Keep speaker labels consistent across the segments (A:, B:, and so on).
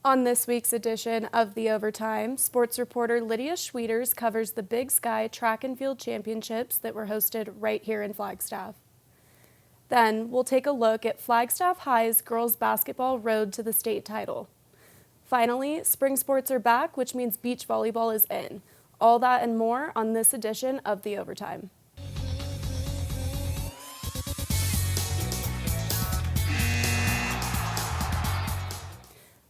A: On this week's edition of The Overtime, sports reporter Lydia Schwieters covers the Big Sky Track and Field Championships that were hosted right here in Flagstaff. Then we'll take a look at Flagstaff High's girls basketball road to the state title. Finally, spring sports are back, which means beach volleyball is in. All that and more on this edition of The Overtime.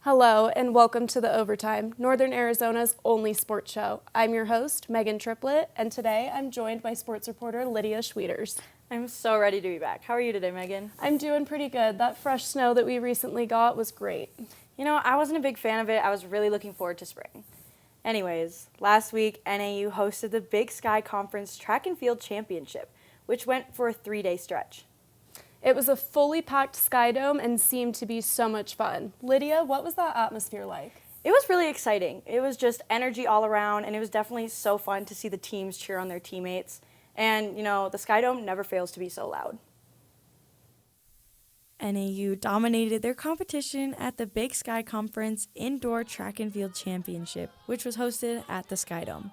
A: Hello and welcome to The Overtime, Northern Arizona's only sports show. I'm your host, Megan Triplett, and today I'm joined by sports reporter Lydia Schwieters.
B: I'm so ready to be back. How are you today, Megan?
A: I'm doing pretty good. That fresh snow that we recently got was great.
B: You know, I wasn't a big fan of it. I was really looking forward to spring. Anyways, last week, NAU hosted the Big Sky Conference Track and Field Championship, which went for a 3-day stretch.
A: It was a fully packed Sky Dome and seemed to be so much fun. Lydia, what was that atmosphere like?
B: It was really exciting. It was just energy all around, and it was definitely so fun to see the teams cheer on their teammates. And, you know, the Sky Dome never fails to be so loud. NAU dominated their competition at the Big Sky Conference Indoor Track and Field Championship, which was hosted at the Sky Dome.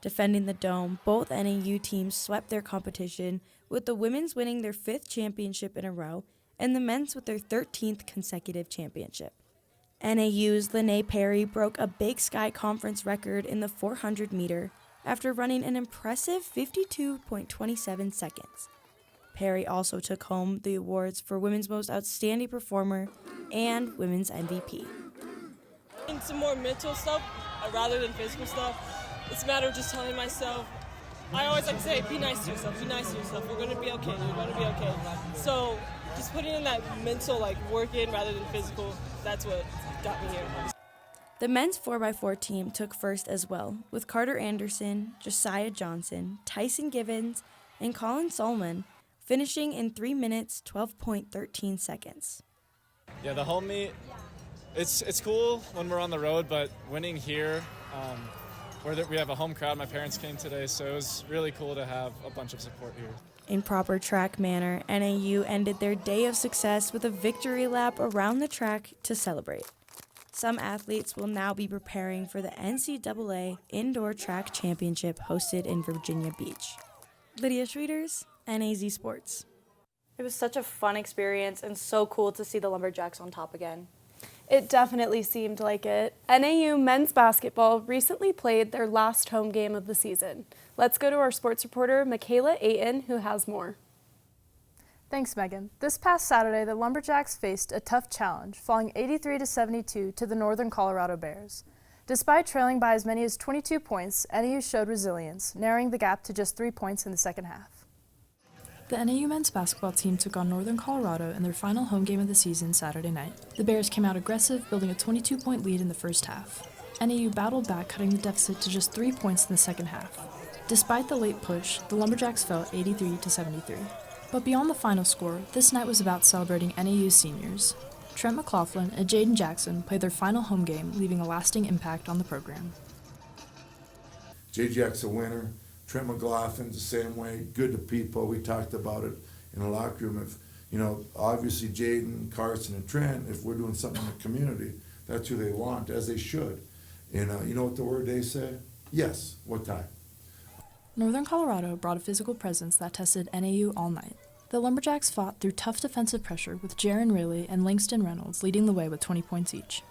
B: Defending the dome, both NAU teams swept their competition, with the women's winning their 5th championship in a row and the men's with their 13th consecutive championship. NAU's Lene Perry broke a Big Sky Conference record in the 400-meter after running an impressive 52.27 seconds. Perry also took home the awards for Women's Most Outstanding Performer and Women's MVP.
C: And some more mental stuff rather than physical stuff. It's a matter of just telling myself, I always like to say, be nice to yourself, be nice to yourself. We're going to be okay, you're going to be okay. So just putting in that mental work in rather than physical, that's what got me here.
B: The men's 4x4 team took first as well, with Carter Anderson, Josiah Johnson, Tyson Givens, and Colin Solomon finishing in 3 minutes, 12.13 seconds.
D: Yeah, the home meet, it's cool when we're on the road, but winning here, we have a home crowd. My parents came today, so it was really cool to have a bunch of support here.
B: In proper track manner, NAU ended their day of success with a victory lap around the track to celebrate. Some athletes will now be preparing for the NCAA Indoor Track Championship hosted in Virginia Beach. Lydia Schwieters, NAZ Sports. It was such a fun experience and so cool to see the Lumberjacks on top again.
A: It definitely seemed like it. NAU men's basketball recently played their last home game of the season. Let's go to our sports reporter, Michaela Ayton, who has more.
E: Thanks, Megan. This past Saturday, the Lumberjacks faced a tough challenge, falling 83-72 to the Northern Colorado Bears. Despite trailing by as many as 22 points, NAU showed resilience, narrowing the gap to just 3 points in the second half.
F: The NAU men's basketball team took on Northern Colorado in their final home game of the season Saturday night. The Bears came out aggressive, building a 22-point lead in the first half. NAU battled back, cutting the deficit to just 3 points in the second half. Despite the late push, the Lumberjacks fell 83-73. But beyond the final score, this night was about celebrating NAU's seniors. Trent McLaughlin and Jaden Jackson played their final home game, leaving a lasting impact on the program.
G: Jay Jack's a winner. Trent McLaughlin's the same way. Good to people. We talked about it in the locker room. If, obviously Jaden, Carson, and Trent, if we're doing something in the community, that's who they want, as they should. And you know what the word they say? Yes. What time?
F: Northern Colorado brought a physical presence that tested NAU all night. The Lumberjacks fought through tough defensive pressure, with Jaron Riley and Langston Reynolds leading the way with 20 points each.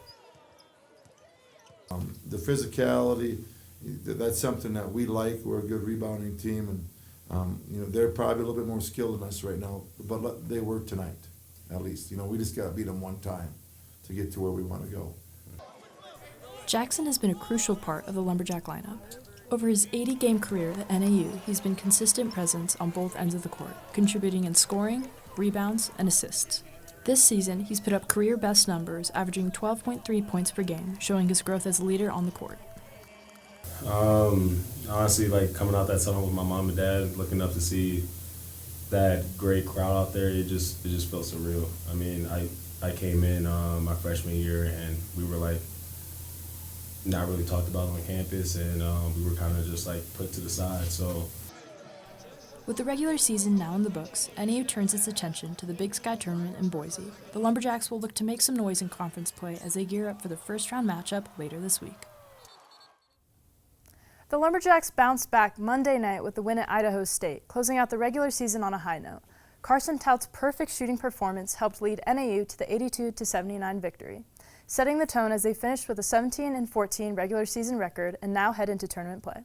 G: The physicality, that's something that we like. We're a good rebounding team, and they're probably a little bit more skilled than us right now, but they were tonight, at least. We just got to beat them one time to get to where we want to go.
F: Jackson has been a crucial part of the Lumberjack lineup. Over his 80-game career at NAU, he's been consistent presence on both ends of the court, contributing in scoring, rebounds, and assists. This season, he's put up career-best numbers, averaging 12.3 points per game, showing his growth as a leader on the court.
H: Honestly, coming out that summer with my mom and dad, looking up to see that great crowd out there, it just felt surreal. I mean, I came in my freshman year, and we were not really talked about on campus, and we were kind of just put to the side. So
F: With the regular season now in the books, NAU turns its attention to the Big Sky tournament in Boise. The Lumberjacks will look to make some noise in conference play as they gear up for the first-round matchup later this week.
E: The Lumberjacks bounced back Monday night with the win at Idaho State, closing out the regular season on a high note. Carson Tout's perfect shooting performance helped lead NAU to the 82-79 victory, setting the tone as they finished with a 17-14 regular season record and now head into tournament play.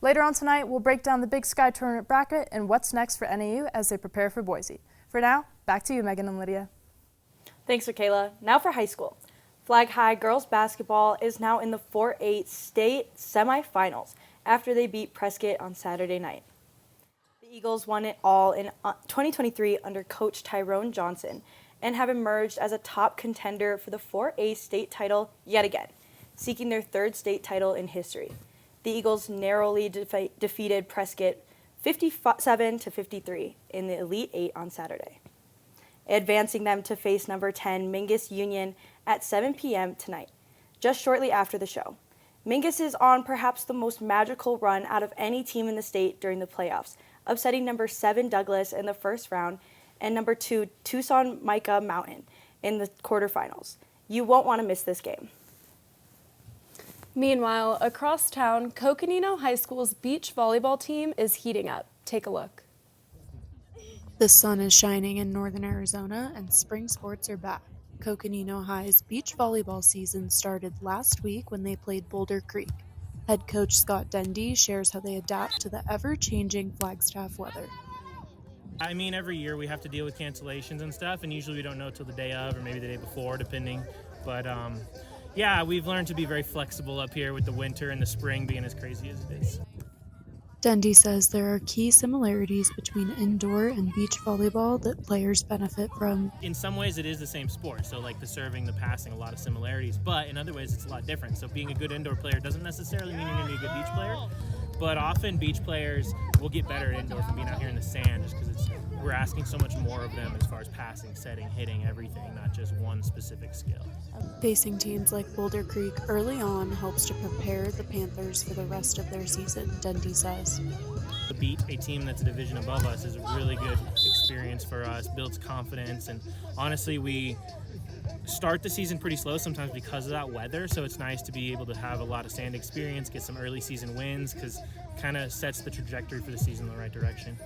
E: Later on tonight, we'll break down the Big Sky tournament bracket and what's next for NAU as they prepare for Boise. For now, back to you, Megan and Lydia.
B: Thanks, Michaela. Now for high school. Flag High girls basketball is now in the 4A state semifinals after they beat Prescott on Saturday night. The Eagles won it all in 2023 under coach Tyrone Johnson and have emerged as a top contender for the 4A state title yet again, seeking their third state title in history. The Eagles narrowly defeated Prescott 57-53 in the Elite Eight on Saturday, advancing them to face number 10 Mingus Union at 7 p.m. tonight, just shortly after the show. Mingus is on perhaps the most magical run out of any team in the state during the playoffs, upsetting number 7 Douglas in the first round and number 2 Tucson Micah Mountain in the quarterfinals. You won't want to miss this game.
A: Meanwhile, across town, Coconino High School's beach volleyball team is heating up. Take a look. The sun is shining in northern Arizona and spring sports are back. Coconino High's beach volleyball season started last week when they played Boulder Creek. Head coach Scott Dendy shares how they adapt to the ever-changing Flagstaff weather.
I: I mean, every year we have to deal with cancellations and stuff, and usually we don't know till the day of or maybe the day before, depending. But yeah, we've learned to be very flexible up here with the winter and the spring being as crazy as it is.
A: Dendy says there are key similarities between indoor and beach volleyball that players benefit from.
I: In some ways it is the same sport, so like the serving, the passing, a lot of similarities, but in other ways it's a lot different. So being a good indoor player doesn't necessarily mean you're going to be a good beach player, but often beach players will get better at indoor from being out here in the sand just because we're asking so much more of them as far as passing, setting, hitting, everything, not just one specific skill.
A: Facing teams like Boulder Creek early on helps to prepare the Panthers for the rest of their season, Dendy says.
I: To beat a team that's a division above us is a really good experience for us, builds confidence, and honestly we start the season pretty slow sometimes because of that weather, so it's nice to be able to have a lot of sand experience, get some early season wins, because it kind of sets the trajectory for the season in the right direction.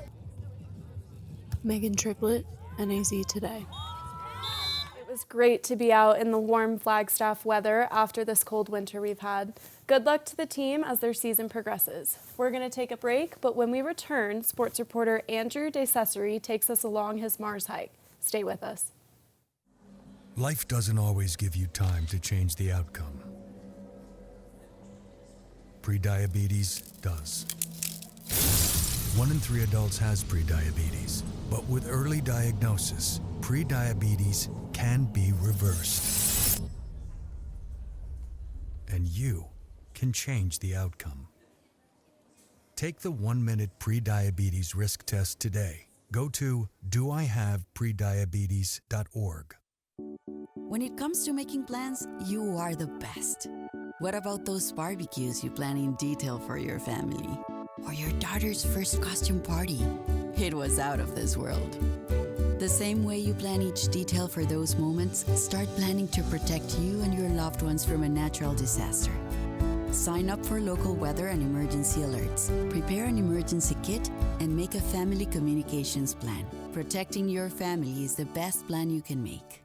A: Megan Triplett, NAZ Today. It was great to be out in the warm Flagstaff weather after this cold winter we've had. Good luck to the team as their season progresses. We're going to take a break, but when we return, sports reporter Andrew DeCesare takes us along his Mars hike. Stay with us.
J: Life doesn't always give you time to change the outcome. Prediabetes does. 1 in 3 adults has prediabetes, but with early diagnosis, prediabetes can be reversed. And you can change the outcome. Take the 1-minute prediabetes risk test today. Go to doihaveprediabetes.org.
K: When it comes to making plans, you are the best. What about those barbecues you plan in detail for your family? Or your daughter's first costume party? It was out of this world. The same way you plan each detail for those moments, start planning to protect you and your loved ones from a natural disaster. Sign up for local weather and emergency alerts. Prepare an emergency kit and make a family communications plan. Protecting your family is the best plan you can make.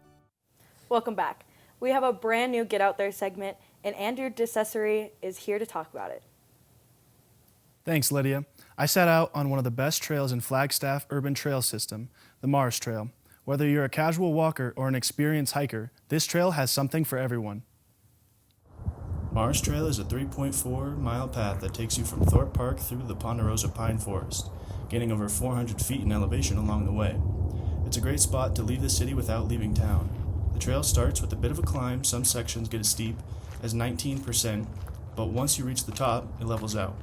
B: Welcome back. We have a brand new Get Out There segment, and Andrew DeCesare is here to talk about it.
L: Thanks, Lydia. I set out on one of the best trails in Flagstaff Urban Trail System, the Mars Trail. Whether you're a casual walker or an experienced hiker, this trail has something for everyone.
M: Mars Trail is a 3.4-mile path that takes you from Thorpe Park through the Ponderosa Pine Forest, gaining over 400 feet in elevation along the way. It's a great spot to leave the city without leaving town. The trail starts with a bit of a climb. Some sections get as steep as 19%, but once you reach the top, it levels out,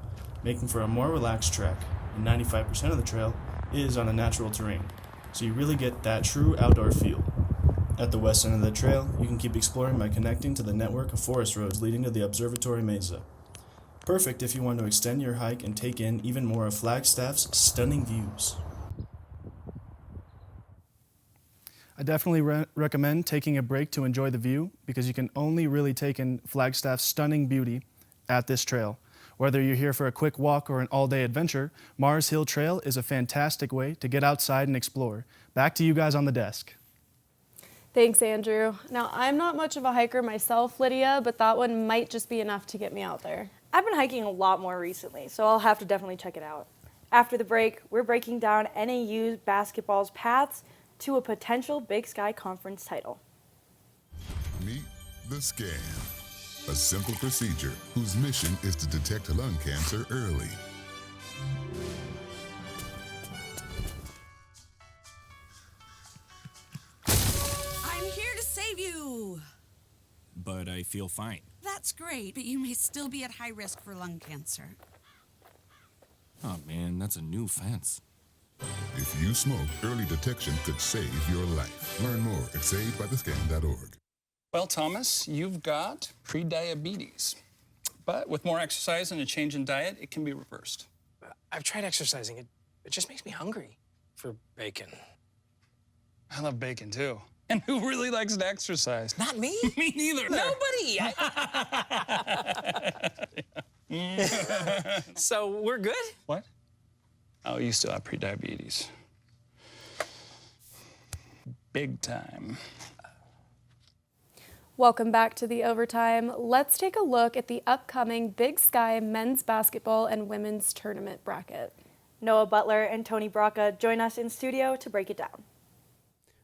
M: making for a more relaxed trek, and 95% of the trail is on the natural terrain, so you really get that true outdoor feel. At the west end of the trail, you can keep exploring by connecting to the network of forest roads leading to the Observatory Mesa. Perfect if you want to extend your hike and take in even more of Flagstaff's stunning views.
L: I definitely recommend taking a break to enjoy the view because you can only really take in Flagstaff's stunning beauty at this trail. Whether you're here for a quick walk or an all-day adventure, Mars Hill Trail is a fantastic way to get outside and explore. Back to you guys on the desk.
A: Thanks, Andrew. Now, I'm not much of a hiker myself, Lydia, but that one might just be enough to get me out there.
N: I've been hiking a lot more recently, so I'll have to definitely check it out. After the break, we're breaking down NAU basketball's paths to a potential Big Sky Conference title.
O: Meet the Scan, a simple procedure whose mission is to detect lung cancer early.
K: I'm here to save you.
P: But I feel fine.
K: That's great, but you may still be at high risk for lung cancer.
P: Oh man, that's a new fence.
O: If you smoke, early detection could save your life. Learn more at savedbythescan.org.
Q: Well, Thomas, you've got prediabetes. But with more exercise and a change in diet, it can be reversed.
R: I've tried exercising. It just makes me hungry for bacon.
Q: I love bacon, too. And who really likes to exercise?
R: Not me.
Q: Me neither.
R: Nobody. So we're good?
Q: What? Oh, you still have prediabetes. Big time.
A: Welcome back to the Overtime. Let's take a look at the upcoming Big Sky men's basketball and women's tournament bracket.
N: Noah Butler and Tony Braca join us in studio to break it down.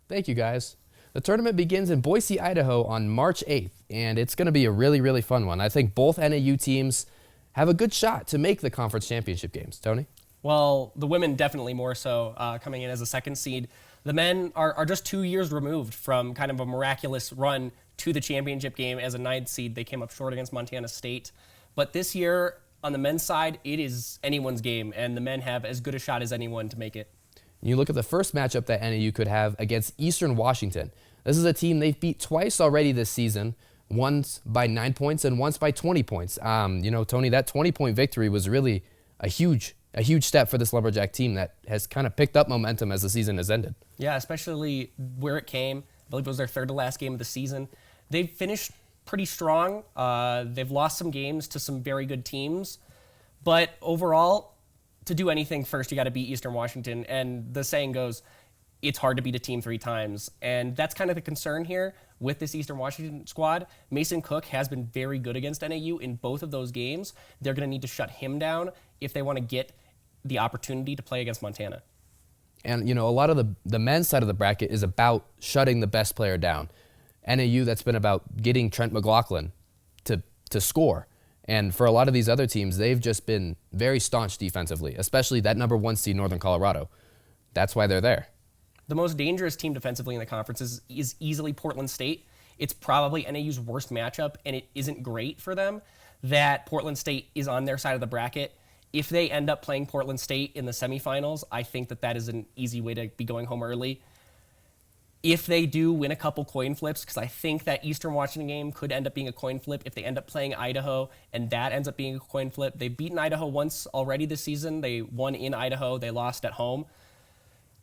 S: Thank you, guys. The tournament begins in Boise, Idaho on March 8th, and it's going to be a really, really fun one. I think both NAU teams have a good shot to make the conference championship games. Tony?
T: Well, the women definitely more so, coming in as a second seed. The men are just 2 years removed from kind of a miraculous run to the championship game as a 9th seed. They came up short against Montana State. But this year, on the men's side, it is anyone's game, and the men have as good a shot as anyone to make it.
S: You look at the first matchup that NAU could have against Eastern Washington. This is a team they've beat twice already this season, once by 9 points and once by 20 points. Tony, that 20-point victory was really a huge step for this Lumberjack team that has kind of picked up momentum as the season has ended.
T: Yeah, especially where it came. I believe it was their third to last game of the season. They've finished pretty strong. They've lost some games to some very good teams. But overall, to do anything first, you got to beat Eastern Washington. And the saying goes, it's hard to beat a team 3 times. And that's kind of the concern here with this Eastern Washington squad. Mason Cook has been very good against NAU in both of those games. They're going to need to shut him down if they want to get the opportunity to play against Montana.
S: And, a lot of the men's side of the bracket is about shutting the best player down. NAU, that's been about getting Trent McLaughlin to score. And for a lot of these other teams, they've just been very staunch defensively, especially that number 1 seed, Northern Colorado. That's why they're there.
T: The most dangerous team defensively in the conference is easily Portland State. It's probably NAU's worst matchup, and it isn't great for them that Portland State is on their side of the bracket. If they end up playing Portland State in the semifinals, I think that is an easy way to be going home early. If they do win a couple coin flips, because I think that Eastern Washington game could end up being a coin flip if they end up playing Idaho, and that ends up being a coin flip. They've beaten Idaho once already this season. They won in Idaho. They lost at home.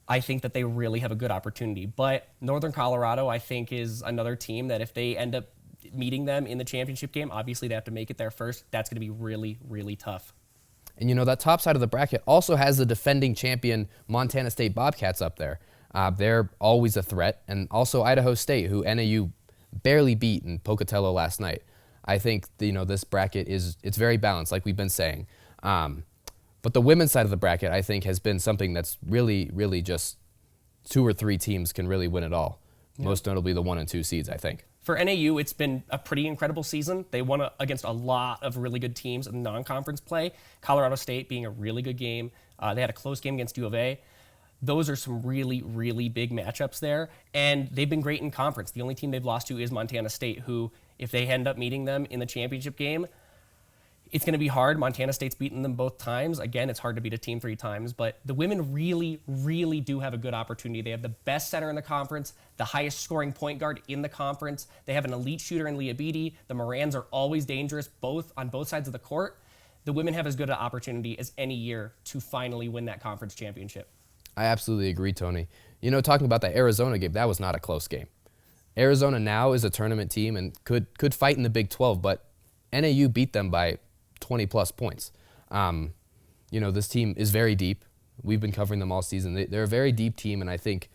T: I think that they really have a good opportunity. But Northern Colorado, I think, is another team that if they end up meeting them in the championship game, obviously they have to make it there first. That's going to be really, really tough.
S: And that top side of the bracket also has the defending champion Montana State Bobcats up there. They're always a threat. And also Idaho State, who NAU barely beat in Pocatello last night. I think, this bracket it's very balanced, like we've been saying. But the women's side of the bracket, I think, has been something that's really, really just 2 or 3 teams can really win it all. Yeah. Most notably the 1 and 2 seeds, I think.
T: For NAU, it's been a pretty incredible season. They won against a lot of really good teams in non-conference play. Colorado State being a really good game. They had a close game against U of A. Those are some really, really big matchups there. And they've been great in conference. The only team they've lost to is Montana State, who, if they end up meeting them in the championship game, it's going to be hard. Montana State's beaten them both times. Again, it's hard to beat a team 3 times, but the women really, really do have a good opportunity. They have the best center in the conference, the highest scoring point guard in the conference. They have an elite shooter in Leah Beatty. The Morans are always dangerous on both sides of the court. the women have as good an opportunity as any year to finally win that conference championship.
S: I absolutely agree, Tony. You know, talking about that Arizona game, that was not a close game. Arizona now is a tournament team and could fight in the Big 12, but NAU beat them by 20-plus points. You know, this team is very deep. We've been covering them all season. They're a very deep team, and I think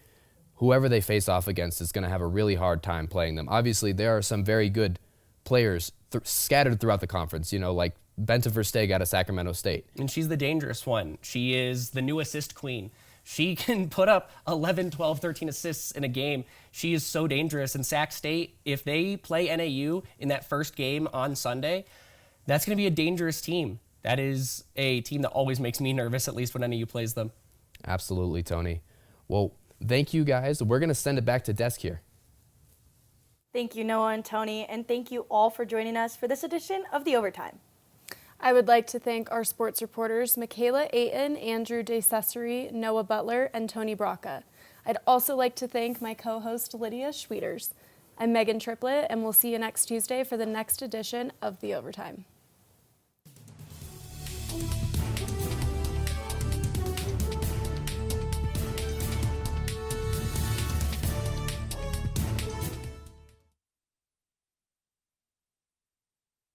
S: whoever they face off against is going to have a really hard time playing them. Obviously, there are some very good players scattered throughout the conference, you know, like Benta Versteeg out of Sacramento State.
T: And she's the dangerous one. She is the new assist queen. She can put up 11, 12, 13 assists in a game. She is so dangerous. And Sac State, if they play NAU in that first game on Sunday, that's going to be a dangerous team. That is a team that always makes me nervous, at least when NAU plays them.
S: Absolutely, Tony. Well, thank you, guys. We're going to send it back to desk here.
N: Thank you, Noah and Tony, and thank you all for joining us for this edition of The Overtime.
A: I would like to thank our sports reporters, Michaela Ayton, Andrew DeCesare, Noah Butler, and Tony Braca. I'd also like to thank my co-host, Lydia Schwieters. I'm Megan Triplett, and we'll see you next Tuesday for the next edition of The Overtime.